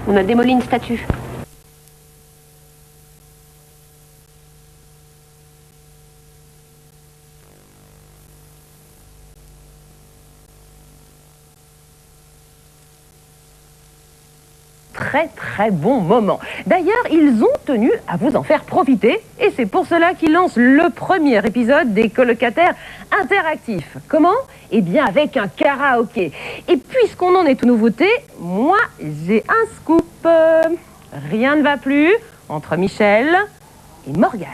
On a démoli une statue. Très bon moment. D'ailleurs, ils ont tenu à vous en faire profiter et c'est pour cela qu'ils lancent le premier épisode des colocataires interactifs. Comment? Eh bien avec un karaoké. Et puisqu'on en est aux nouveautés, moi j'ai un scoop. Rien ne va plus entre Michel et Morgane.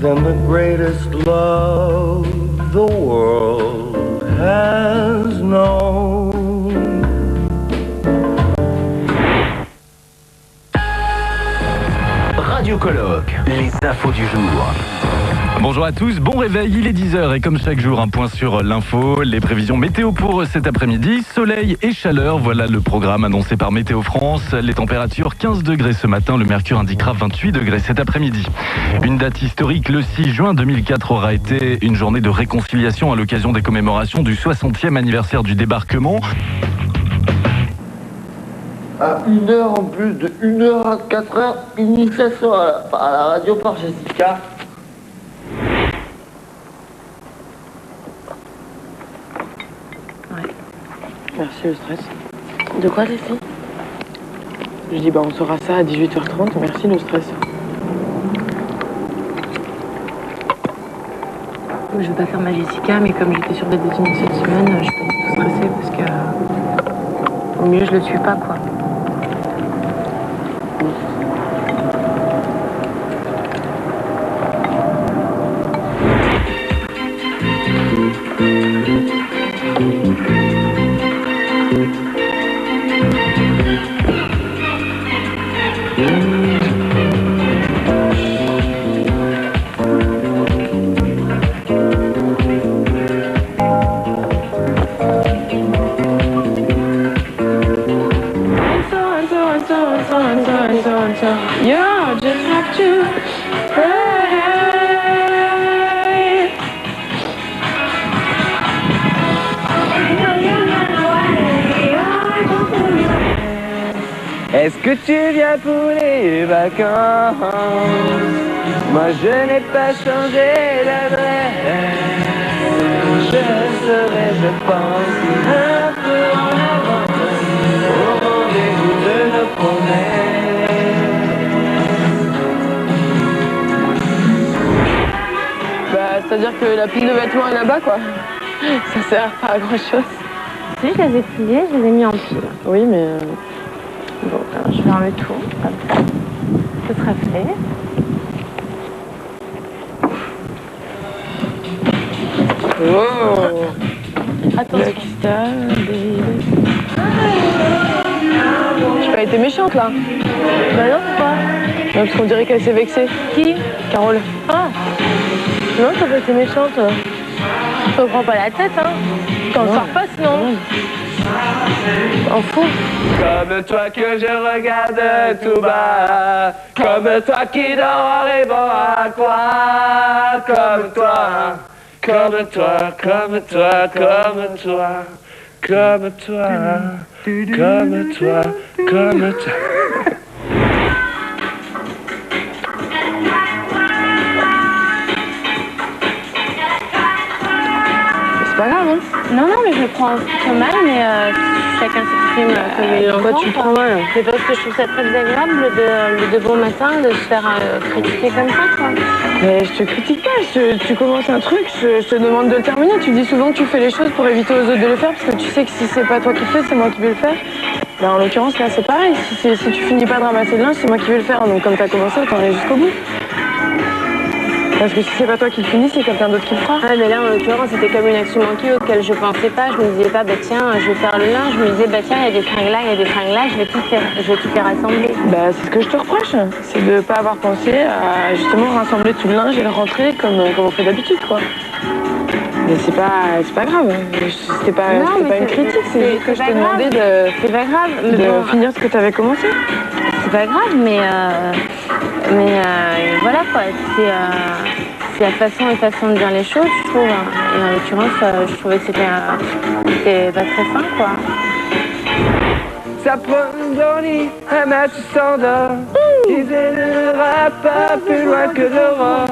Than the greatest love the world has known. Radio Colloque, les infos du jour. Bonjour à tous, bon réveil, il est 10h et comme chaque jour, un point sur l'info, les prévisions météo pour cet après-midi, soleil et chaleur, voilà le programme annoncé par Météo France. Les températures 15 degrés ce matin, le mercure indiquera 28 degrés cet après-midi. Une date historique, le 6 juin 2004 aura été une journée de réconciliation à l'occasion des commémorations du 60e anniversaire du débarquement. À 1h en plus de 1h à 4h, initiation à la radio par Jessica. Merci le stress. De quoi, les filles? Je dis on saura ça à 18h30, merci le stress. Je veux pas faire ma Jessica, mais comme j'étais sur des détenus cette semaine, je suis pas du tout stressée parce que au mieux je le suis pas, quoi. You just have to pray. Est-ce que tu viens pour les vacances? Moi je n'ai pas changé d'adresse. Je serai, je pense, un peu en avance au rendez-vous de nos promesses. C'est-à-dire que la pile de vêtements est là-bas, quoi. Ça sert pas à grand-chose. Si, je les ai pliés, je les ai mis en pile. Oui, mais... Bon, alors je vais faire le tour, comme ça. Ce sera fait. Oh! Attention. J'ai pas été méchante, là. Bah non, pourquoi? Non, parce qu'on dirait qu'elle s'est vexée. Qui? Carole. Ah! Non, t'as pas été méchante. Je te prends pas la tête, hein. T'en sors pas, sinon. En fou. Comme toi que je regarde tout bas, comme toi qui dors en rêvant à quoi, comme toi, comme toi, comme toi, comme toi, comme toi, comme toi, comme toi. C'est pas grave, hein? Non, mais je le prends plutôt mal, mais chacun s'exprime comme il l'entend. Pourquoi tu prends mal? C'est parce que je trouve ça très désagréable de bon matin de se faire critiquer comme ça, quoi. Mais je te critique pas, tu commences un truc, je te demande de le terminer. Tu dis souvent que tu fais les choses pour éviter aux autres de le faire, parce que tu sais que si c'est pas toi qui le fais, c'est moi qui vais le faire. Ben, en l'occurrence, là, c'est pareil. Si tu finis pas de ramasser le linge, c'est moi qui vais le faire. Donc comme t'as commencé, t'en aller jusqu'au bout. Parce que si c'est pas toi qui le finis, c'est quelqu'un d'autre qui le fera. Ouais, mais là, en l'occurrence, c'était comme une action manquée auquel je pensais pas. Je me disais pas, bah tiens, je vais faire le linge. Je me disais, bah tiens, il y a des fringues là, il y a des fringues là, je vais tout les rassembler. Bah, c'est ce que je te reproche. C'est de pas avoir pensé à justement rassembler tout le linge et le rentrer comme on fait d'habitude, quoi. Mais c'est pas grave. C'était pas une critique, c'est juste que je te demandais C'est pas grave. de finir ce que tu avais commencé. C'est pas grave, mais voilà quoi. C'est la façon de dire les choses, je trouve. Et en l'occurrence, je trouvais que c'était pas très fin, quoi. Ça prend dans le lit, un match s'endort. Disait ne va pas plus loin que l'aurore.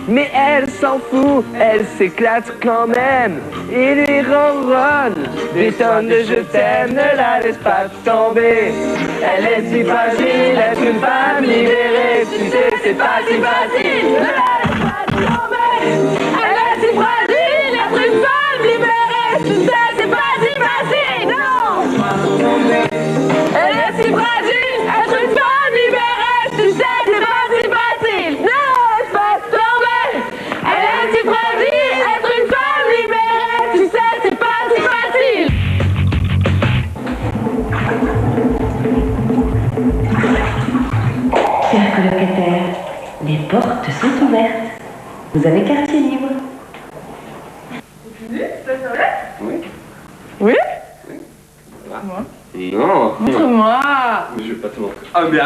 Mais elle s'en fout, elle s'éclate quand même. Il lui ronronne des tonnes de je t'aime, ne la laisse pas tomber. Elle est si fragile, être une femme libérée. Tu sais, c'est pas si facile, ne la laisse pas tomber. Elle est si fragile, être une femme libérée. Tu sais, c'est pas si facile, non. Elle est si fragile, être une femme libérée. Tu sais, c'est pas si facile, ne la laisse pas tomber. Elle est si fragile, être une femme libérée. Tu sais, c'est pas si facile. Chers colocataires, les portes sont ouvertes. Vous avez quartier libre. Oui? Non. Montre-moi. Mais je vais pas te montrer. Ah mais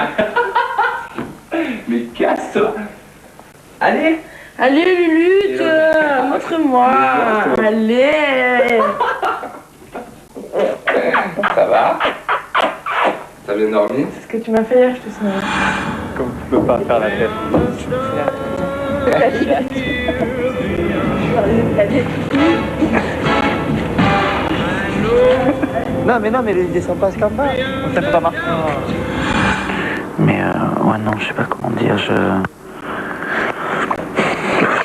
mais casse-toi. Allez. Allez, Lulutte, montre-moi. Allez. Ça va? T'as bien dormi? C'est ce que tu m'as fait hier, je te souviens. Comme tu peux pas faire la tête. Non, mais il descend pas ce combat. Ça peut pas marcher. Mais ouais, non, je sais pas comment dire, je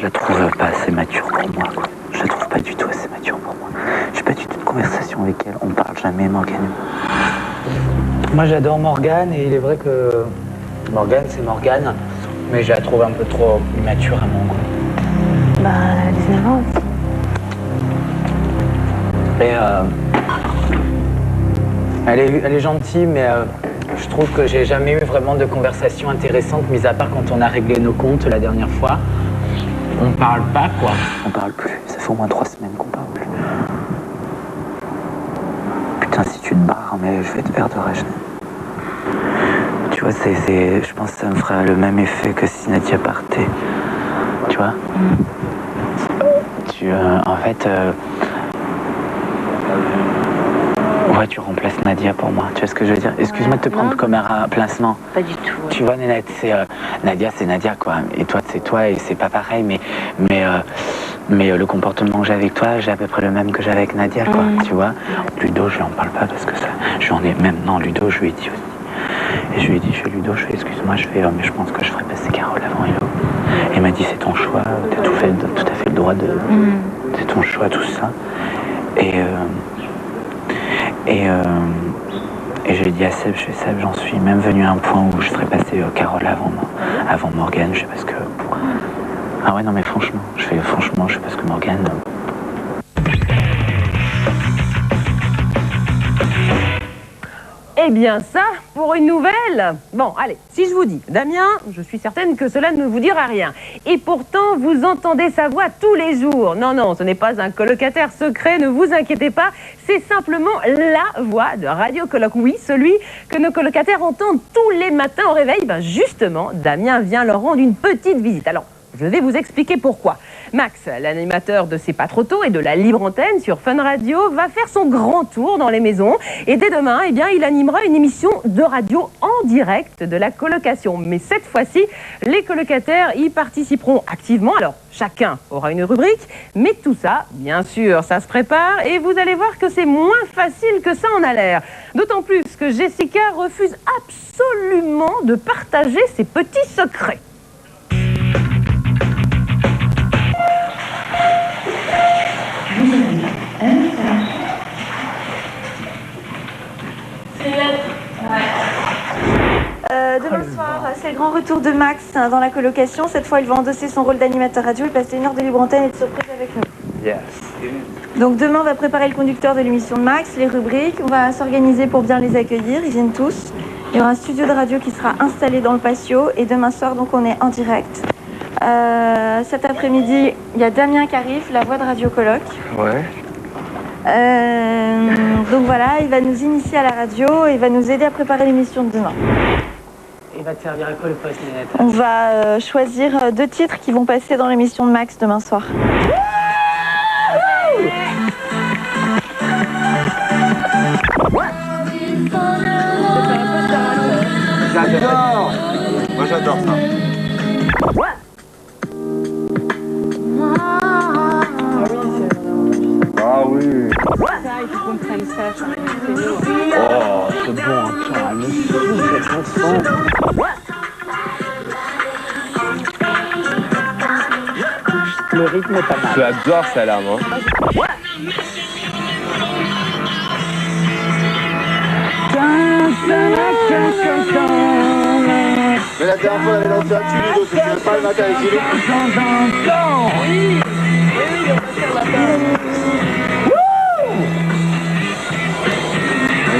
la trouve pas assez mature pour moi, quoi. Je la trouve pas du tout assez mature pour moi. J'ai pas du tout de conversation avec elle, on parle jamais, Morgane. Moi j'adore Morgane et il est vrai que Morgane c'est Morgane, mais je la trouve un peu trop immature à mon goût. Bah, 19 ans aussi. Et elle est gentille, mais je trouve que j'ai jamais eu vraiment de conversation intéressante, mis à part quand on a réglé nos comptes la dernière fois. On parle pas, quoi. On parle plus. Ça fait au moins 3 semaines qu'on parle plus. Putain, si tu te barres, mais je vais te faire de rage. Tu vois, je pense que ça me ferait le même effet que si Nadia partait. Tu vois? En fait... Ouais, tu remplaces Nadia pour moi, tu vois ce que je veux dire? Excuse-moi de te prendre comme un remplacement. Pas du tout. Tu vois, Nénette, Nadia, c'est Nadia, quoi. Et toi, c'est toi, et c'est pas pareil, mais le comportement que j'ai avec toi, j'ai à peu près le même que j'ai avec Nadia, quoi, tu vois. Ludo, je lui en parle pas parce que ça... J'en ai même... Non, Ludo, je lui ai dit aussi. Et je lui ai dit, Ludo, excuse-moi, mais je pense que je ferais passer Carole avant Hello. Et il m'a dit, c'est ton choix, t'as tout à fait le droit de... C'est ton choix, tout ça. Et je lui ai dit à Seb, j'en suis même venu à un point où je ferais passer Carole avant Morgane, je sais pas ce que... Ah ouais, non mais franchement, je sais pas ce que Morgane... Eh bien ça, pour une nouvelle. Bon, allez, si je vous dis Damien, je suis certaine que cela ne vous dira rien. Et pourtant, vous entendez sa voix tous les jours. Non, non, ce n'est pas un colocataire secret, ne vous inquiétez pas. C'est simplement la voix de Radio Coloc. Oui, celui que nos colocataires entendent tous les matins au réveil. Ben justement, Damien vient leur rendre une petite visite. Alors, je vais vous expliquer pourquoi. Max, l'animateur de C'est pas trop tôt et de la libre antenne sur Fun Radio, va faire son grand tour dans les maisons. Et dès demain, eh bien, il animera une émission de radio en direct de la colocation. Mais cette fois-ci, les colocataires y participeront activement. Alors, chacun aura une rubrique. Mais tout ça, bien sûr, ça se prépare. Et vous allez voir que c'est moins facile que ça en a l'air. D'autant plus que Jessica refuse absolument de partager ses petits secrets. Demain soir, c'est le grand retour de Max dans la colocation. Cette fois, il va endosser son rôle d'animateur radio et passer 1 heure de libre antenne et de surprise avec nous. Yes. Donc demain, on va préparer le conducteur de l'émission de Max, les rubriques. On va s'organiser pour bien les accueillir. Ils viennent tous. Il y aura un studio de radio qui sera installé dans le patio. Et demain soir, donc, on est en direct Cet après-midi, il y a Damien qui arrive, la voix de Radio Coloc. Ouais. Donc voilà, il va nous initier à la radio et il va nous aider à préparer l'émission de demain. Il va te servir à quoi le poste, Nénette? On va choisir 2 titres qui vont passer dans l'émission de Max demain soir. J'adore. Moi j'adore ça. Ah oui. Ça, il faut qu'on prenne ça. Oh, c'est bon, hein. Le fou, cette chanson. Le rythme est pas mal. J'adore celle-là, moi. Mais la dernière fois, on avait lancé un tube, donc je ne vais pas le matin avec Gilles. Oui, on va faire la base.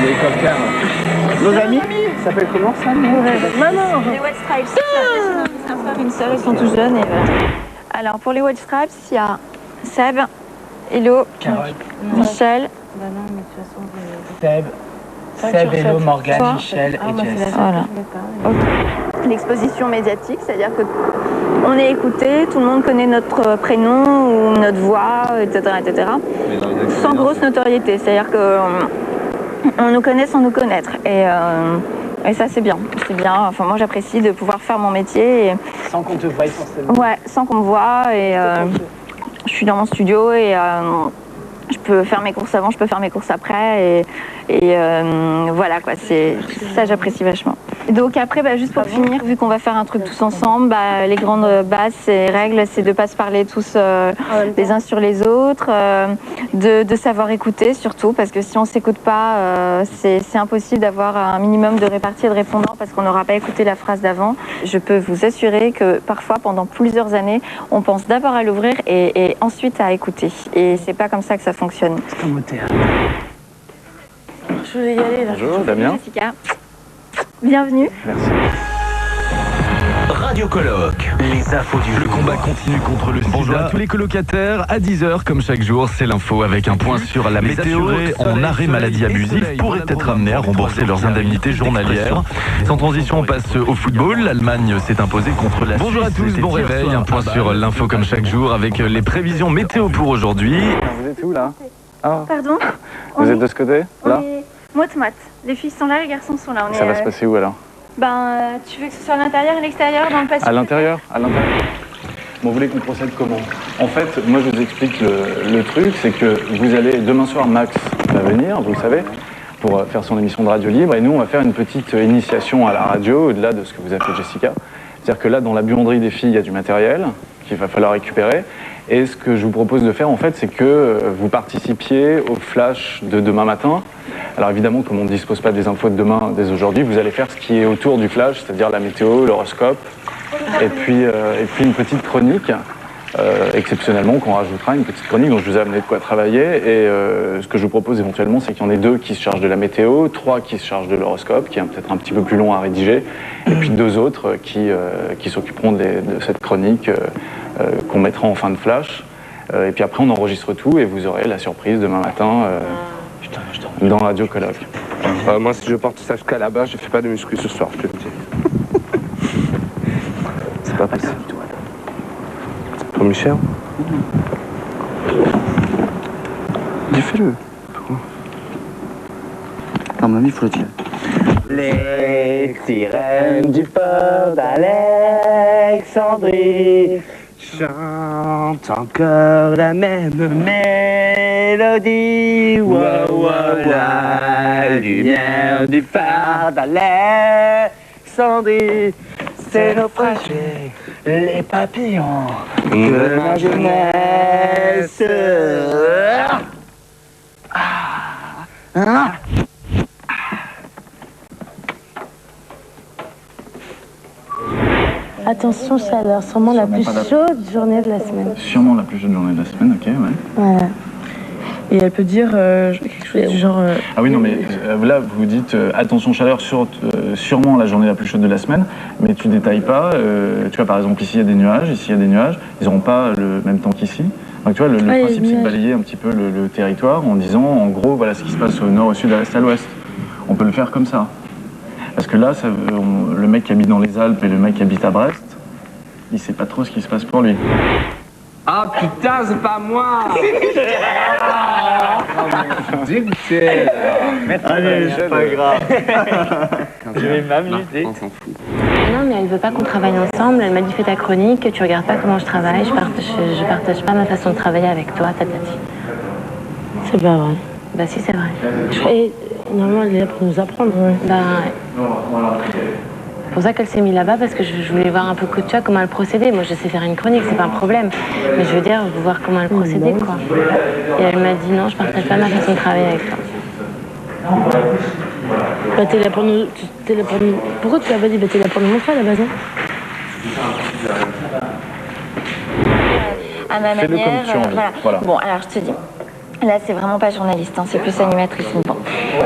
Les coquins. Nos amis, ça s'appelle comment ça? Maman, les White Stripes. Un frère, une sœur, ils sont tous jeunes. Et voilà. Alors pour les White Stripes, il y a Seb, Hello, Carole, Michel. Bah non, mais de toute façon, Seb, Hello, Morgane, Toi. Michel et Jess. Voilà. L'exposition médiatique, c'est-à-dire que on est écouté, tout le monde connaît notre prénom ou notre voix, etc., etc. Sans grosse notoriété, c'est-à-dire que on nous connaît sans nous connaître. Et ça, c'est bien. C'est bien. Enfin, moi, j'apprécie de pouvoir faire mon métier. Et... Sans qu'on te voie forcément. Ouais, sans qu'on me voie. Et je suis dans mon studio et je peux faire mes courses avant, je peux faire mes courses après. Et voilà, quoi. Ça, j'apprécie vachement. Donc après, bah, juste pour finir, vu qu'on va faire un truc tous ensemble, bah, les grandes bases et règles, c'est de ne pas se parler tous les uns sur les autres, de savoir écouter surtout, parce que si on ne s'écoute pas, c'est impossible d'avoir un minimum de répartie et de répondants parce qu'on n'aura pas écouté la phrase d'avant. Je peux vous assurer que parfois, pendant plusieurs années, on pense d'abord à l'ouvrir et ensuite à écouter. Et c'est pas comme ça que ça fonctionne. C'est comme au théâtre. Je voulais y aller là. Bonjour, Damien. Jessica. Bienvenue. Merci. Radio Coloc, les infos du Le combat continue contre le sida. Bonjour à tous les colocataires. À 10h, comme chaque jour, c'est l'info avec un point sur la météo. En arrêt maladie abusive pourraient être amenés à rembourser leurs indemnités journalières. Sans transition, on passe au football. L'Allemagne s'est imposée contre la Suisse. Bonjour à tous, bon réveil. Un point sur l'info comme chaque jour avec les prévisions météo pour aujourd'hui. Vous êtes où là? Ah. Pardon. Vous êtes de ce côté? Là? Moite-moite. Les filles sont là, les garçons sont là. Ça va se passer où alors? Tu veux que ce soit à l'intérieur et l'extérieur, dans le passé? À l'intérieur? À l'intérieur. Bon, vous voulez qu'on procède comment? En fait, moi je vous explique le truc, c'est que vous allez, demain soir, Max va venir, vous le savez, pour faire son émission de radio libre, et nous on va faire une petite initiation à la radio, au-delà de ce que vous a fait Jessica. C'est-à-dire que là, dans la buanderie des filles, il y a du matériel qu'il va falloir récupérer. Et ce que je vous propose de faire, en fait, c'est que vous participiez au flash de demain matin. Alors évidemment, comme on ne dispose pas des infos de demain dès aujourd'hui, vous allez faire ce qui est autour du flash, c'est-à-dire la météo, l'horoscope, et puis une petite chronique. Exceptionnellement, qu'on rajoutera une petite chronique dont je vous ai amené de quoi travailler. Et ce que je vous propose éventuellement, c'est qu'il y en ait 2 qui se chargent de la météo, 3 qui se chargent de l'horoscope, qui est peut-être un petit peu plus long à rédiger, et puis 2 autres qui s'occuperont de cette chronique qu'on mettra en fin de flash. Et puis après, on enregistre tout et vous aurez la surprise demain matin dans Radio Coloc. Moi, si je porte ça jusqu'à là-bas, je fais pas de muscu ce soir, je te le dis. C'est pas possible. Pour Michel? Dis-fais-le. Pourquoi? Non, mamie, il faut le dire. Les sirènes du port d'Alexandrie chantent encore la même mélodie. Ouah, ouah, ouah, lumière du phare d'Alexandrie. C'est naufragé, les papillons de ma jeunesse. Attention chaleur, sûrement la plus chaude journée de la semaine. Sûrement la plus chaude journée de la semaine, ok, ouais. Voilà. Et elle peut dire quelque chose du genre... Ah oui, non, mais là, vous dites attention chaleur sur sûrement la journée la plus chaude de la semaine, mais tu détailles pas. Tu vois, par exemple, ici il y a des nuages, ici il y a des nuages, ils n'auront pas le même temps qu'ici. Donc tu vois, le principe c'est de balayer un petit peu le territoire en disant, en gros, voilà ce qui se passe au nord, au sud, à l'est, à l'ouest. On peut le faire comme ça. Parce que là, le mec qui habite dans les Alpes et le mec qui habite à Brest, il sait pas trop ce qui se passe pour lui. Ah putain, c'est pas moi. Dégoûté. Allez, c'est pas grave. Je vais m'amuser. On s'en fout. Non, mais elle veut pas qu'on travaille ensemble. Elle m'a dit fais ta chronique, tu regardes pas comment je travaille, je partage pas ma façon de travailler avec toi, tatati. C'est pas vrai. Bah si, c'est vrai. Et normalement, elle est là pour nous apprendre. Ouais. Bah ouais. C'est pour ça qu'elle s'est mise là-bas, parce que je voulais voir un peu comment elle procédait. Moi, je sais faire une chronique, c'est pas un problème. Mais je veux dire, voir comment elle procédait, quoi. Et elle m'a dit non, je partage pas ma façon de travailler avec toi. Bah, t'es là pour nous. Pourquoi tu l'as pas dit? Bah, t'es là pour nous montrer à la base, hein. À ma Fais-le manière. comme tu as envie. Voilà. Bon, alors je te dis. Là, c'est vraiment pas journaliste, hein, c'est plus animatrice. Bon.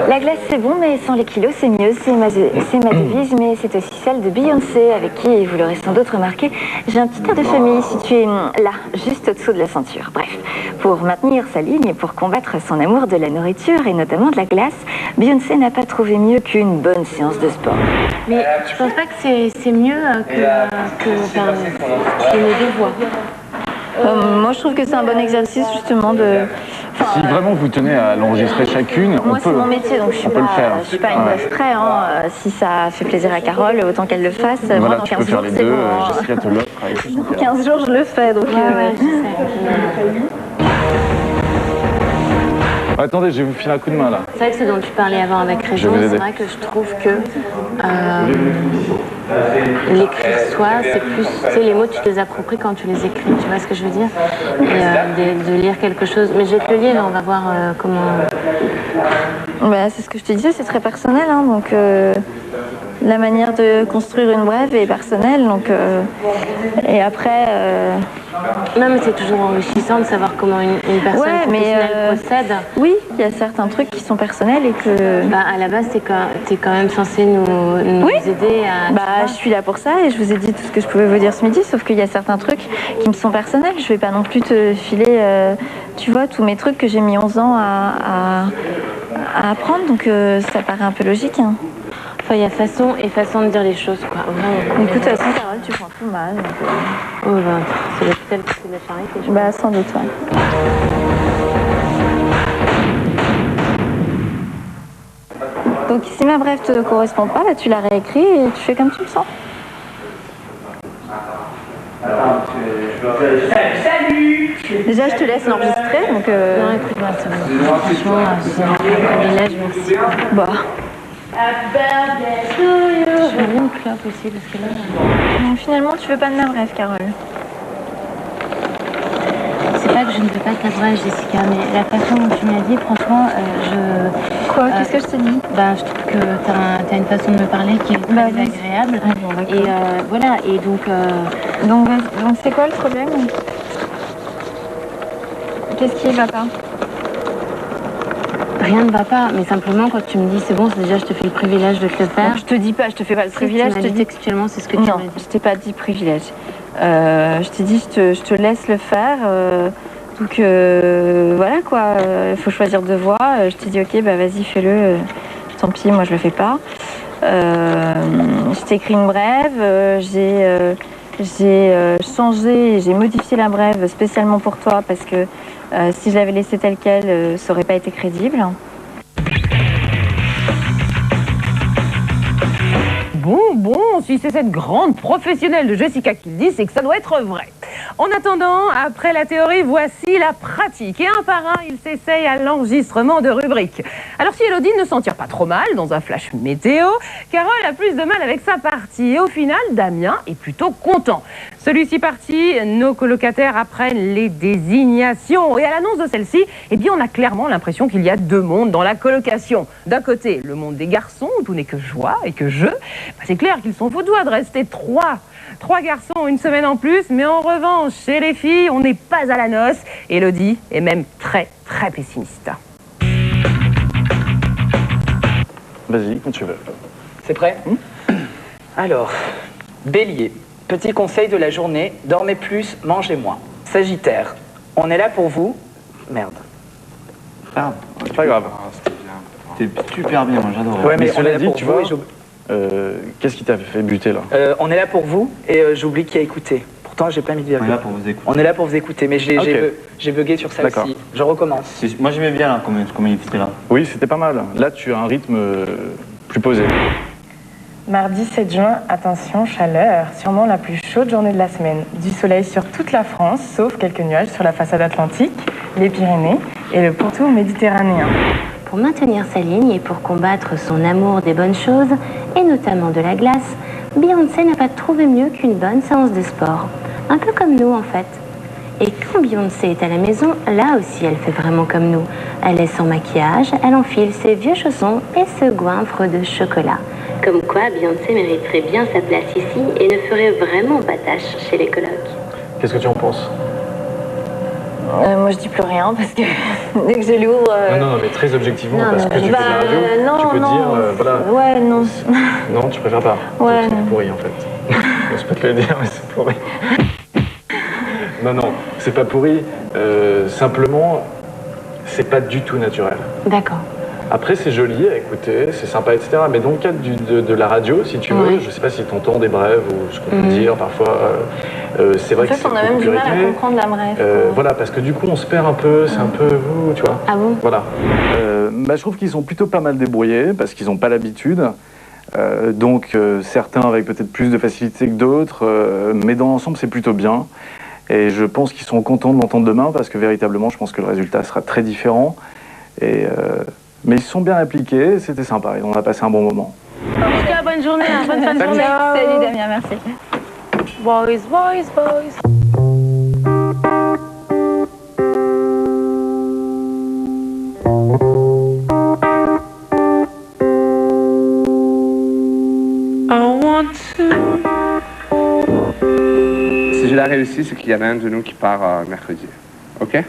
La glace, c'est bon, mais sans les kilos, c'est mieux. C'est ma devise, mais c'est aussi celle de Beyoncé, avec qui, vous l'aurez sans doute remarqué, j'ai un petit air de famille situé là, juste au-dessous de la ceinture. Bref, pour maintenir sa ligne et pour combattre son amour de la nourriture, et notamment de la glace, Beyoncé n'a pas trouvé mieux qu'une bonne séance de sport. Mais tu penses pas que c'est mieux que nos deux voix? Moi, je trouve que c'est un bon exercice, justement, de... Si vraiment vous tenez à l'enregistrer chacune, moi, c'est mon métier, donc je suis pas une meuf près. Hein. Si ça fait plaisir à Carole, autant qu'elle le fasse. Voilà, moi, dans tu 15 peux faire jours, les c'est deux. bon. Jessica te l'offre. Dans 15 jours, je le fais, donc... Ouais, je sais. Attendez, je vais vous filer un coup de main là. C'est vrai que ce dont tu parlais avant avec Régent, c'est vrai que je trouve que l'écrire soi, c'est plus, tu sais, les mots tu te les appropries quand tu les écris, tu vois ce que je veux dire? Et de lire quelque chose, mais je vais te le lire, on va voir comment... Bah, c'est ce que je te disais, c'est très personnel, hein, donc la manière de construire une brève est personnelle, donc et après... Non, mais c'est toujours enrichissant de savoir comment une personne professionnelle procède. Oui, il y a certains trucs qui sont personnels et que... Bah, à la base, t'es quand même censé nous aider à... Bah, je suis là pour ça et je vous ai dit tout ce que je pouvais vous dire ce midi, sauf qu'il y a certains trucs qui me sont personnels. Je vais pas non plus te filer, tu vois, tous mes trucs que j'ai mis 11 ans à apprendre, donc ça paraît un peu logique. Hein. Enfin, il y a façon et façon de dire les choses, quoi. Vraiment. Écoute, de toute façon, Carole, tu prends tout mal. Donc, oh, bah, c'est l'hôpital qui s'est fait arrêter. Bah, sans doute, ouais. Donc, si ma brève te correspond pas, bah, tu la réécris et tu fais comme tu le sens. Salut. Déjà, je te laisse l'enregistrer, donc... Non, écoute, bah, ça va. Franchement, c'est un privilège, merci. Bah... Je veux bien une clope aussi, parce que là... Donc, finalement, tu veux pas de ma brève, Carole? C'est pas que je ne veux pas ta brève, Jessica, mais la façon dont tu m'as dit, franchement, Quoi? Qu'est-ce que je te dis? Bah, je trouve que t'as une façon de me parler qui est très agréable. Ah, bon, et voilà, et donc... Donc c'est quoi le problème? Qu'est-ce qui va pas? Rien ne va pas, mais simplement quand tu me dis c'est bon, déjà je te fais le privilège de te le faire. Donc, je te dis pas, je te fais pas le privilège. Tu m'as dit textuellement, c'est ce que tu m'as dit. Non, je t'ai pas dit privilège. Je t'ai dit je te laisse le faire. Donc voilà quoi, il faut choisir deux voies. Je t'ai dit ok, bah vas-y fais-le. Tant pis, moi je le fais pas. Je t'ai écrit une brève. J'ai changé, j'ai modifié la brève spécialement pour toi parce que si je l'avais laissée telle qu'elle, ça aurait pas été crédible. Bon, si c'est cette grande professionnelle de Jessica qui le dit, c'est que ça doit être vrai. En attendant, après la théorie, voici la pratique. Et un par un, il s'essaye à l'enregistrement de rubriques. Alors si Elodie ne s'en tire pas trop mal dans un flash météo, Carole a plus de mal avec sa partie. Et au final, Damien est plutôt content. Celui-ci parti, nos colocataires apprennent les désignations. Et à l'annonce de celle-ci, eh bien, on a clairement l'impression qu'il y a deux mondes dans la colocation. D'un côté, le monde des garçons, où tout n'est que joie et que jeu. C'est clair qu'ils sont foutois de rester trois garçons une semaine en plus, mais en revanche, chez les filles, on n'est pas à la noce. Elodie est même très pessimiste. Vas-y, quand tu veux. C'est prêt? Alors, Bélier, petit conseil de la journée, dormez plus, mangez moins. Sagittaire, on est là pour vous. Merde. Ah, c'est pas grave. T'es super bien, moi j'adore. Ouais, mais on est cela là dit, pour tu vous vois, et qu'est-ce qui t'a fait buter là? on est là pour vous et j'oublie qui a écouté. Pourtant, j'ai pas mis de virgule. On est là pour vous écouter. On est là pour vous écouter, mais j'ai Ok. bugué sur ça D'accord. aussi. Je recommence. Moi j'aimais bien là, comment il était là. Oui, c'était pas mal. Là, tu as un rythme plus posé. Mardi 7 juin, attention, chaleur, sûrement la plus chaude journée de la semaine. Du soleil sur toute la France, sauf quelques nuages sur la façade atlantique, les Pyrénées et le pourtour méditerranéen. Pour maintenir sa ligne et pour combattre son amour des bonnes choses, et notamment de la glace, Beyoncé n'a pas trouvé mieux qu'une bonne séance de sport. Un peu comme nous en fait. Et quand Beyoncé est à la maison, là aussi elle fait vraiment comme nous. Elle est sans maquillage, elle enfile ses vieux chaussons et se goinfre de chocolat. Comme quoi Beyoncé mériterait bien sa place ici et ne ferait vraiment pas tâche chez les colocs. Qu'est-ce que tu en penses? Moi je dis plus rien parce que dès que je l'ouvre. Non, mais très objectivement, Non, parce que tu fais de la radio, non, tu peux non. dire, voilà. Ouais, non. Non, tu préfères pas. Ouais, C'est non. pourri en fait. Je peux te le dire, mais c'est pourri. Non, c'est pas pourri. Simplement, c'est pas du tout naturel. D'accord. Après, c'est joli à écouter, c'est sympa, etc. Mais dans le cadre de la radio, si tu veux, Ouais. je sais pas si tu entends des brèves ou ce qu'on peut Mhm. dire parfois. C'est vrai En fait, que c'est on a même beaucoup du mal plus à rythmé. comprendre la brève. Voilà, parce que du coup, on se perd un peu, c'est un peu vous, tu vois. Ah bon? Voilà. Je trouve qu'ils sont plutôt pas mal débrouillés parce qu'ils n'ont pas l'habitude. Donc, certains avec peut-être plus de facilité que d'autres, mais dans l'ensemble, c'est plutôt bien. Et je pense qu'ils sont contents de l'entendre demain parce que véritablement, je pense que le résultat sera très différent. Mais ils sont bien appliqués, c'était sympa, et on a passé un bon moment. En tout cas, bonne journée, hein, bonne fin de journée. Salut Damien, merci. Boys, boys, boys. Si je l'ai réussi, c'est qu'il y en a un de nous qui part mercredi. Ok?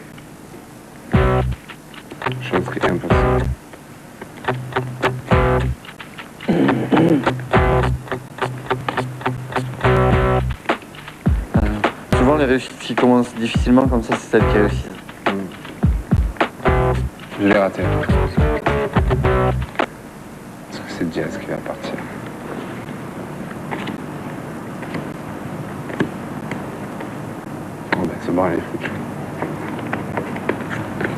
Chose qui est impossible. Souvent, les réussites qui commencent difficilement comme ça, c'est celles qui réussissent. Je l'ai raté. Parce que c'est Jazz qui va partir. Bon ben c'est bon, elle est foutue.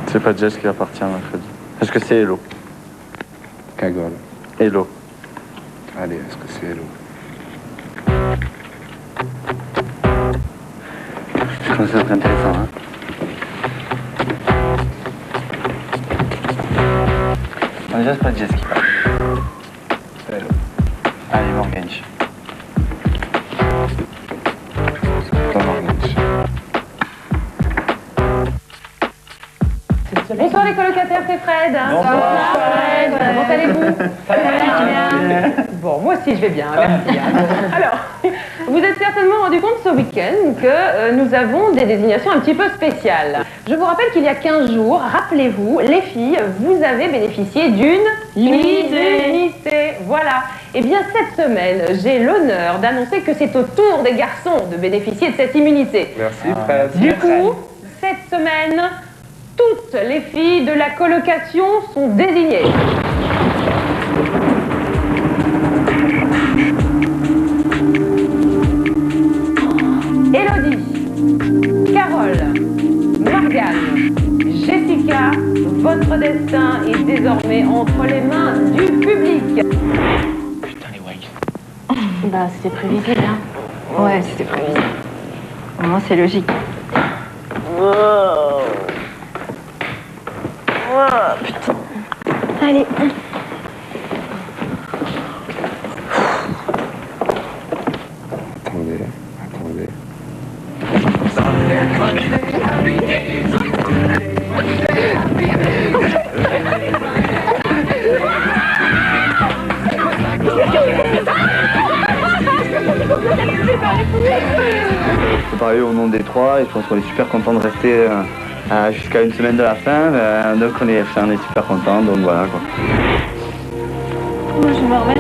C'est pas Jess qui va partir mercredi. Est-ce que c'est Hello? Cagole. Hello. Allez, est-ce que c'est Hello? Je trouve ça très intéressant, hein. Déjà, c'est pas Jess qui part. C'est Hello. Allez, Morganch. Toi, Morganch. Bonsoir les colocataires, c'est Fred. Bonsoir Fred. Comment allez-vous? Bien. Bon, moi aussi je vais bien, merci. Alors, vous êtes certainement rendu compte ce week-end que nous avons des désignations un petit peu spéciales. Je vous rappelle qu'il y a 15 jours, rappelez-vous, les filles, vous avez bénéficié d'une immunité. Voilà. Eh bien, cette semaine, j'ai l'honneur d'annoncer que c'est au tour des garçons de bénéficier de cette immunité. Merci Fred. Du coup, cette semaine, toutes les filles de la colocation sont désignées. Élodie, Carole, Morgane, Jessica, votre destin est désormais entre les mains du public. Putain, les wags. Bah, c'était prévisible, hein. Ouais, c'était prévisible. Au moins, c'est logique. Putain. Allez. Attendez. Je peux parler au nom des trois et je pense qu'on est super content de rester jusqu'à une semaine de la fin. Donc on est super content, donc voilà quoi. Moi, je me remets